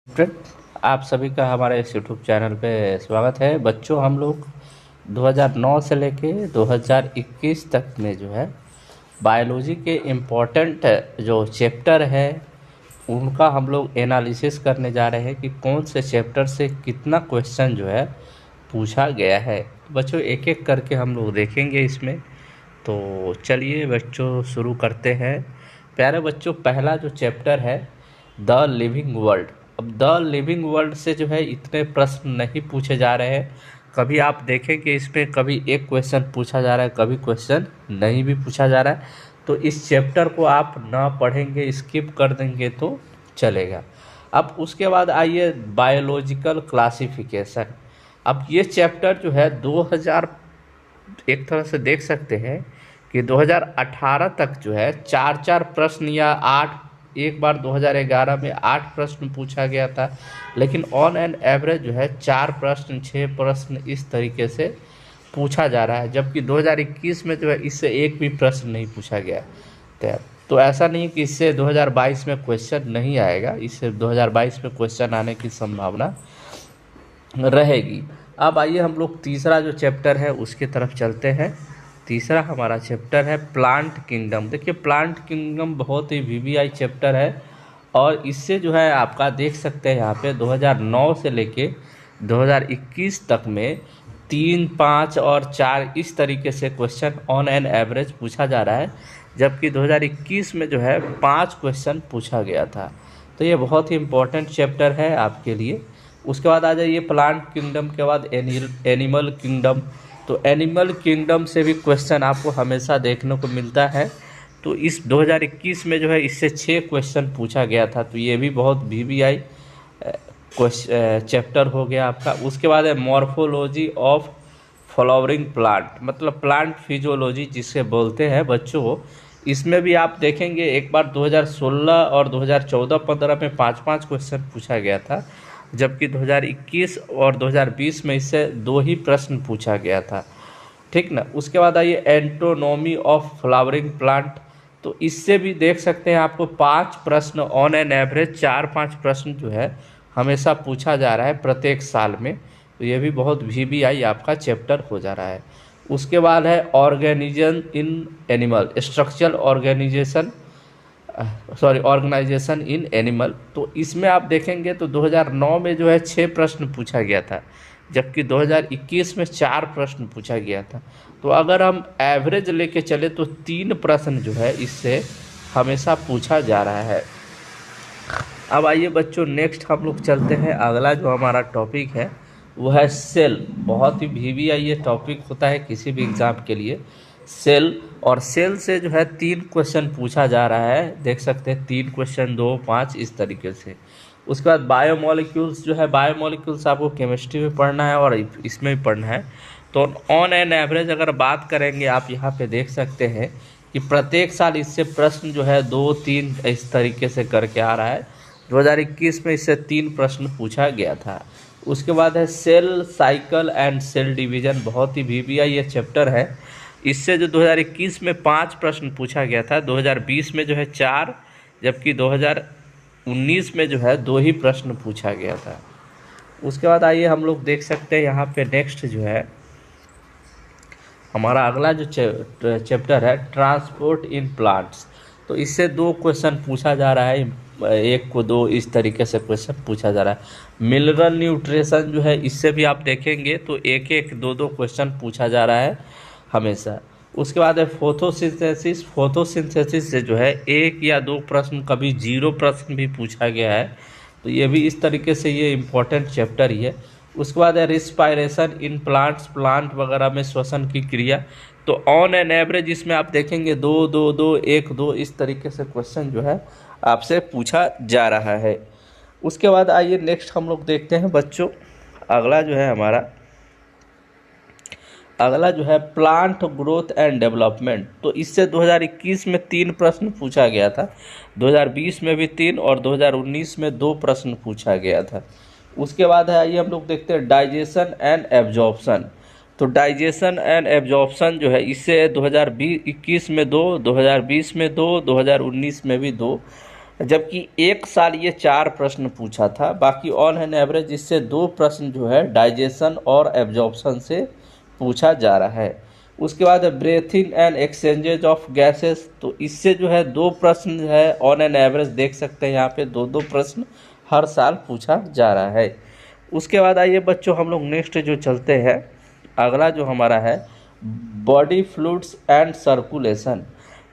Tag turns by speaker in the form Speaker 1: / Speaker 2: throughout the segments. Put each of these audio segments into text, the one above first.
Speaker 1: Friend, आप सभी का हमारे इस यूट्यूब चैनल पे स्वागत है। बच्चों, हम लोग 2009 से लेके 2021 तक में जो है बायोलॉजी के इम्पोर्टेंट जो चैप्टर है उनका हम लोग एनालिसिस करने जा रहे हैं कि कौन से चैप्टर से कितना क्वेश्चन जो है पूछा गया है। बच्चों, एक एक करके हम लोग देखेंगे इसमें। तो चलिए बच्चों, शुरू करते हैं। प्यारे बच्चों, पहला जो चैप्टर है द लिविंग वर्ल्ड। अब द लिविंग वर्ल्ड से जो है इतने प्रश्न नहीं पूछे जा रहे हैं। कभी आप देखेंगे इसमें कभी एक क्वेश्चन पूछा जा रहा है, कभी क्वेश्चन नहीं भी पूछा जा रहा है। तो इस चैप्टर को आप ना पढ़ेंगे, स्किप कर देंगे तो चलेगा। अब उसके बाद आइए बायोलॉजिकल क्लासिफिकेशन। अब ये चैप्टर जो है 2000, एक तरह से देख सकते हैं कि 2018 तक जो है चार चार प्रश्न या आठ, एक बार 2011 में 8 प्रश्न पूछा गया था, लेकिन ऑन एन एवरेज जो है 4 प्रश्न 6 प्रश्न इस तरीके से पूछा जा रहा है। जबकि 2021 में जो है इससे एक भी प्रश्न नहीं पूछा गया। तो ऐसा नहीं कि इससे 2022 में क्वेश्चन नहीं आएगा, इससे 2022 में क्वेश्चन आने की संभावना रहेगी। अब आइए हम लोग तीसरा जो चैप्टर है उसकी तरफ चलते हैं। तीसरा हमारा चैप्टर है प्लांट किंगडम। देखिए, प्लांट किंगडम बहुत ही वीवीआई चैप्टर है और इससे जो है आपका देख सकते हैं यहाँ पे 2009 से लेके 2021 तक में 3, 5 और 4 इस तरीके से क्वेश्चन ऑन एन एवरेज पूछा जा रहा है। जबकि 2021 में जो है 5 क्वेश्चन पूछा गया था। तो ये बहुत ही इम्पोर्टेंट चैप्टर है आपके लिए। उसके बाद आ जाइए प्लांट किंगडम के बाद एनिमल किंगडम। तो एनिमल किंगडम से भी क्वेश्चन आपको हमेशा देखने को मिलता है। तो इस 2021 में जो है इससे 6 क्वेश्चन पूछा गया था। तो ये भी बहुत वीवीआई चैप्टर हो गया आपका। उसके बाद है मॉर्फोलॉजी ऑफ फ्लावरिंग प्लांट, मतलब प्लांट फिजियोलॉजी जिसे बोलते हैं बच्चों। इसमें भी आप देखेंगे एक बार 2016 और 2014-15 में 5-5 क्वेश्चन पूछा गया था, जबकि 2021 और 2020 में इससे 2 ही प्रश्न पूछा गया था। ठीक ना। उसके बाद आइए एंटोनॉमी ऑफ फ्लावरिंग प्लांट। तो इससे भी देख सकते हैं आपको 5 प्रश्न ऑन एन एवरेज 4-5 प्रश्न जो है हमेशा पूछा जा रहा है प्रत्येक साल में। तो ये भी बहुत वीवीआई आपका चैप्टर हो जा रहा है। उसके बाद है organisation in animal, structural organisation in animal. तो इसमें आप देखेंगे तो 2009 में जो है 6 प्रश्न पूछा गया था, जबकि 2021 में 4 प्रश्न पूछा गया था। तो अगर हम एवरेज लेके चले तो 3 प्रश्न जो है इससे हमेशा पूछा जा रहा है। अब आइए बच्चों, नेक्स्ट हम लोग चलते हैं। अगला जो हमारा टॉपिक है वो है सेल। बहुत ही वीवीआई ये टॉपिक होता है किसी भी एग्ज़ाम के लिए, सेल। और सेल से जो है 3 क्वेश्चन पूछा जा रहा है, देख सकते हैं 3 क्वेश्चन, 2, 5 इस तरीके से। उसके बाद बायोमोलिक्यूल्स जो है, बायोमोलिक्यूल्स आपको केमिस्ट्री में पढ़ना है और इसमें भी पढ़ना है। तो ऑन एन एवरेज अगर बात करेंगे, आप यहाँ पे देख सकते हैं कि प्रत्येक साल इससे प्रश्न जो है 2-3 इस तरीके से करके आ रहा है। 2021 में इससे 3 प्रश्न पूछा गया था। उसके बाद है cell cycle and cell division. बहुत ही वीवीआई ये चैप्टर है। इससे जो 2021 में 5 प्रश्न पूछा गया था, 2020 में जो है 4, जबकि 2019 में जो है 2 ही प्रश्न पूछा गया था। उसके बाद आइए हम लोग देख सकते हैं यहाँ पे नेक्स्ट जो है हमारा अगला जो चैप्टर है ट्रांसपोर्ट इन प्लांट्स। तो इससे 2 क्वेश्चन पूछा जा रहा है, 1 को 2 इस तरीके से क्वेश्चन पूछा जा रहा है। मिनरल न्यूट्रिशन जो है इससे भी आप देखेंगे तो 1-1, 2-2 क्वेश्चन पूछा जा रहा है हमेशा। उसके बाद है फोटोसिंथेसिस। फोटोसिंथेसिस से जो है 1 या 2 प्रश्न, कभी 0 प्रश्न भी पूछा गया है। तो ये भी इस तरीके से ये इम्पोर्टेंट चैप्टर ही है। उसके बाद है रिस्पायरेशन इन प्लांट्स, प्लांट वगैरह में श्वसन की क्रिया। तो ऑन एन एवरेज इसमें आप देखेंगे 2-2-2, 1-2 इस तरीके से क्वेश्चन जो है आपसे पूछा जा रहा है। उसके बाद आइए नेक्स्ट हम लोग देखते हैं बच्चों, अगला जो है प्लांट ग्रोथ एंड डेवलपमेंट। तो इससे 2021 में 3 प्रश्न पूछा गया था, 2020 में भी 3 और 2019 में 2 प्रश्न पूछा गया था। उसके बाद है आइए हम लोग देखते हैं डाइजेशन एंड एब्जॉर्प्शन। तो डाइजेशन एंड एब्जॉर्प्शन जो है इससे 2021 में 2, 2020 में 2, 2019 में भी 2 जबकि एक साल ये 4 प्रश्न पूछा था। बाकी ऑन एन एवरेज इससे 2 प्रश्न जो है डाइजेशन और एब्जॉर्प्शन से पूछा जा रहा है। उसके बाद breathing and exchanges of gases, तो इससे जो है 2 प्रश्न जो है ऑन एन एवरेज देख सकते हैं, यहाँ पे 2-2 प्रश्न हर साल पूछा जा रहा है। उसके बाद आइए बच्चों हम लोग नेक्स्ट जो चलते हैं, अगला जो हमारा है बॉडी फ्लूइड्स एंड सर्कुलेशन।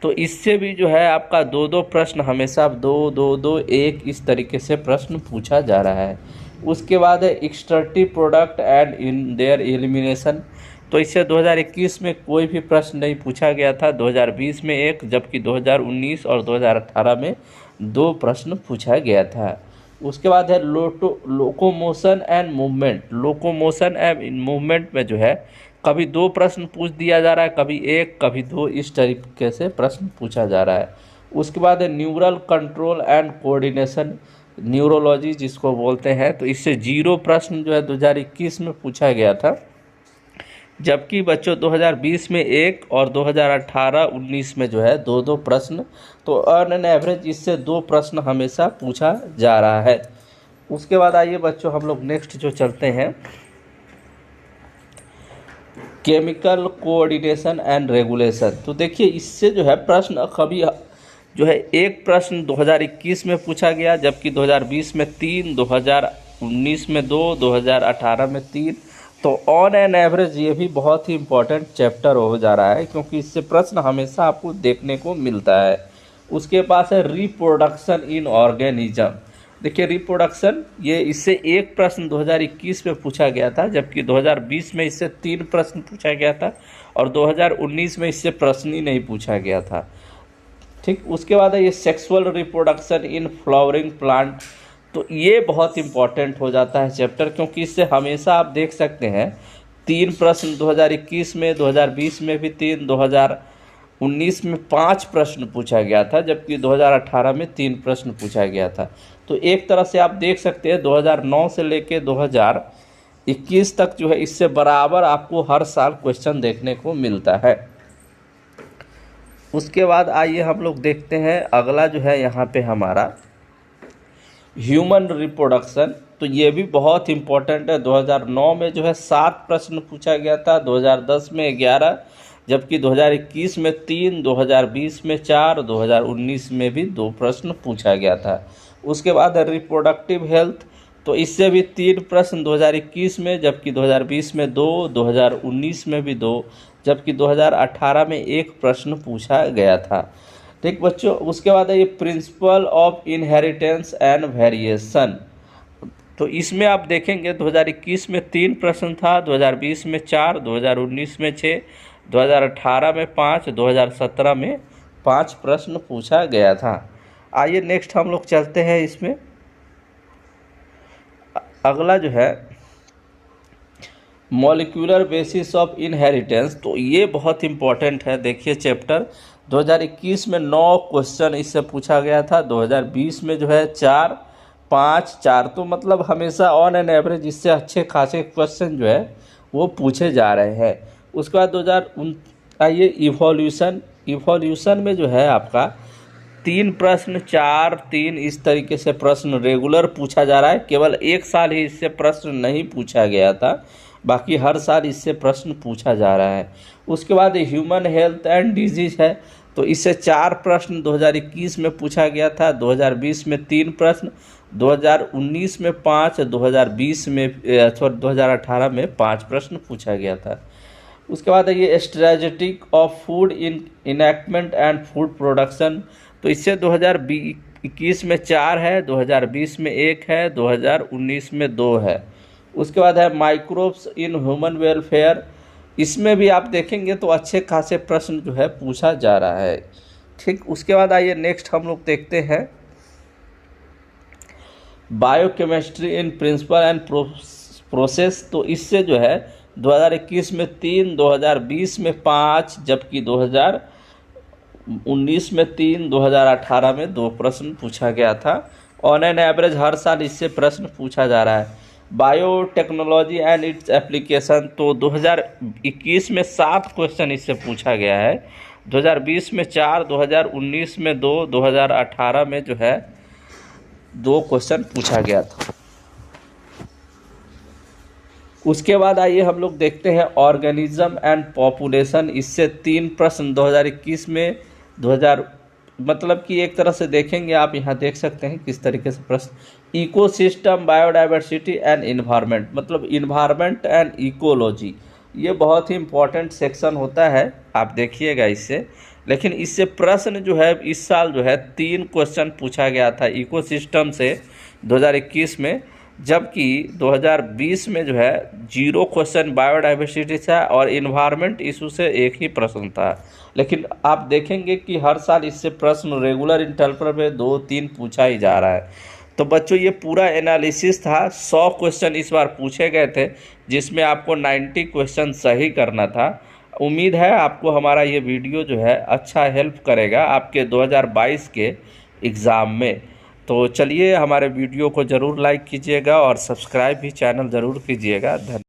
Speaker 1: तो इससे भी जो है आपका 2-2 प्रश्न हमेशा 2-2-2-1 इस तरीके से प्रश्न पूछा जा रहा है। उसके बाद है extractive product and in their elimination. तो इससे 2021 में कोई भी प्रश्न नहीं पूछा गया था, 2020 में एक, जबकि 2019 और 2018 में 2 प्रश्न पूछा गया था। उसके बाद है locomotion and movement. Locomotion and movement में जो है कभी 2 प्रश्न पूछ दिया जा रहा है, कभी 1, कभी 2, इस तरीके से प्रश्न पूछा जा रहा है। उसके बाद है neural control and coordination, neurology जिसको बोलते हैं, तो इससे 0 प्रश्न जो है 2021 में पूछा गया था, जबकि बच्चों 2020 में 1 और 2018-19 में जो है 2-2 प्रश्न। तो ऑन एन एवरेज इससे 2 प्रश्न हमेशा पूछा जा रहा है। उसके बाद आइए बच्चों हम लोग नेक्स्ट जो चलते हैं केमिकल कोऑर्डिनेशन एंड रेगुलेशन। तो देखिए इससे जो है प्रश्न कभी जो है 1 प्रश्न 2021 में पूछा गया, जबकि 2020 में 3, 2019 में 2, 2018 में 3। तो ऑन एन एवरेज ये भी बहुत ही इम्पोर्टेंट चैप्टर हो जा रहा है, क्योंकि इससे प्रश्न हमेशा आपको देखने को मिलता है। उसके पास है रिप्रोडक्शन इन ऑर्गेनिज्म। देखिए रिप्रोडक्शन, ये इससे 1 प्रश्न 2021 में पूछा गया था, जबकि 2020 में इससे 3 प्रश्न पूछा गया था, और 2019 में इससे प्रश्न ही नहीं पूछा गया था। ठीक, उसके बाद है ये sexual reproduction in flowering plant. तो ये बहुत इंपॉर्टेंट हो जाता है चैप्टर, क्योंकि इससे हमेशा आप देख सकते हैं 3 प्रश्न 2021 में, 2020 में भी 3, 2019 में 5 प्रश्न पूछा गया था, जबकि 2018 में 3 प्रश्न पूछा गया था। तो एक तरह से आप देख सकते हैं 2009 से लेके 2021 तक जो है इससे बराबर आपको हर साल क्वेश्चन देखने को मिलता है। उसके बाद आइए हम लोग देखते हैं अगला जो है यहाँ पे हमारा ह्यूमन रिप्रोडक्शन। तो ये भी बहुत इम्पोर्टेंट है। 2009 में जो है 7 प्रश्न पूछा गया था, 2010 में 11, जबकि 2021 में 3, 2020 में 4, 2019 में भी 2 प्रश्न पूछा गया था। उसके बाद रिप्रोडक्टिव हेल्थ, तो इससे भी 3 प्रश्न 2021 में, जबकि 2020 में 2, 2019 में भी 2, जबकि 2018 में 1 प्रश्न पूछा गया था। ठीक बच्चों, उसके बाद है ये principle of inheritance and variation. तो इसमें आप देखेंगे 2021 में 3 प्रश्न था, 2020 में 4, 2019 में 6, 2018 में 5, 2017 में 5 प्रश्न पूछा गया था। आइए नेक्स्ट हम लोग चलते हैं इसमें, अगला जो है मॉलिक्यूलर बेसिस ऑफ इनहेरिटेंस। तो ये बहुत इंपॉर्टेंट है। देखिए चैप्टर 2021 में 9 क्वेश्चन इससे पूछा गया था, 2020 में जो है 4, 5, 4, तो मतलब हमेशा ऑन एन एवरेज इससे अच्छे खासे क्वेश्चन जो है वो पूछे जा रहे हैं। उसके बाद आइए इवोल्यूशन में जो है आपका 3 प्रश्न, 4, 3 इस तरीके से प्रश्न रेगुलर पूछा जा रहा है। केवल 1 साल ही इससे प्रश्न नहीं पूछा गया था, बाकी हर साल इससे प्रश्न पूछा जा रहा है। उसके बाद ह्यूमन हेल्थ एंड डिजीज है। तो इससे 4 प्रश्न 2021 में पूछा गया था, 2020 में 3 प्रश्न, 2019 में 5, 2020 में 2018 में 5 प्रश्न पूछा गया था। उसके बाद ये strategic of food enactment and food production. तो इससे 2021 में 4 है, 2020 में 1 है, 2019 में 2 है। उसके बाद है माइक्रोब्स इन ह्यूमन वेलफेयर। इसमें भी आप देखेंगे तो अच्छे खासे प्रश्न जो है पूछा जा रहा है। ठीक, उसके बाद आइए नेक्स्ट हम लोग देखते हैं biochemistry in principle and process. तो इससे जो है 2021 में 3, 2020 में 5, जबकि 2019 में 3, 2018 में 2 प्रश्न पूछा गया था। ऑन एन एवरेज हर साल इससे प्रश्न पूछा जा रहा है। बायोटेक्नोलॉजी एंड इट्स एप्लीकेशन, तो 2021 में 7 क्वेश्चन इससे पूछा गया है, 2020 में 4, 2019 में 2, 2018 में जो है 2 क्वेश्चन पूछा गया था। उसके बाद आइए हम लोग देखते हैं ऑर्गेनिज्म एंड पॉपुलेशन। इससे 3 प्रश्न 2021 में 2000 मतलब कि एक तरह से देखेंगे आप, यहाँ देख सकते हैं किस तरीके से प्रश्न। इकोसिस्टम, बायोडाइवर्सिटी एंड इन्वायरमेंट, मतलब इन्वायरमेंट एंड इकोलॉजी, ये बहुत ही इम्पोर्टेंट सेक्शन होता है, आप देखिएगा इससे। लेकिन इससे प्रश्न जो है इस साल जो है 3 क्वेश्चन पूछा गया था इकोसिस्टम से 2021 में, जबकि 2020 में जो है 0 क्वेश्चन बायोडाइवर्सिटी था और इन्वायरमेंट इशू से 1 ही प्रश्न था। लेकिन आप देखेंगे कि हर साल इससे प्रश्न रेगुलर इंटरवल में 2-3 पूछा ही जा रहा है। तो बच्चों ये पूरा एनालिसिस था, 100 क्वेश्चन इस बार पूछे गए थे, जिसमें आपको 90 क्वेश्चन सही करना था। उम्मीद है आपको हमारा ये वीडियो जो है अच्छा हेल्प करेगा आपके 2022 के एग्ज़ाम में। तो चलिए हमारे वीडियो को ज़रूर लाइक कीजिएगा और सब्सक्राइब भी चैनल ज़रूर कीजिएगा। धन्यवाद।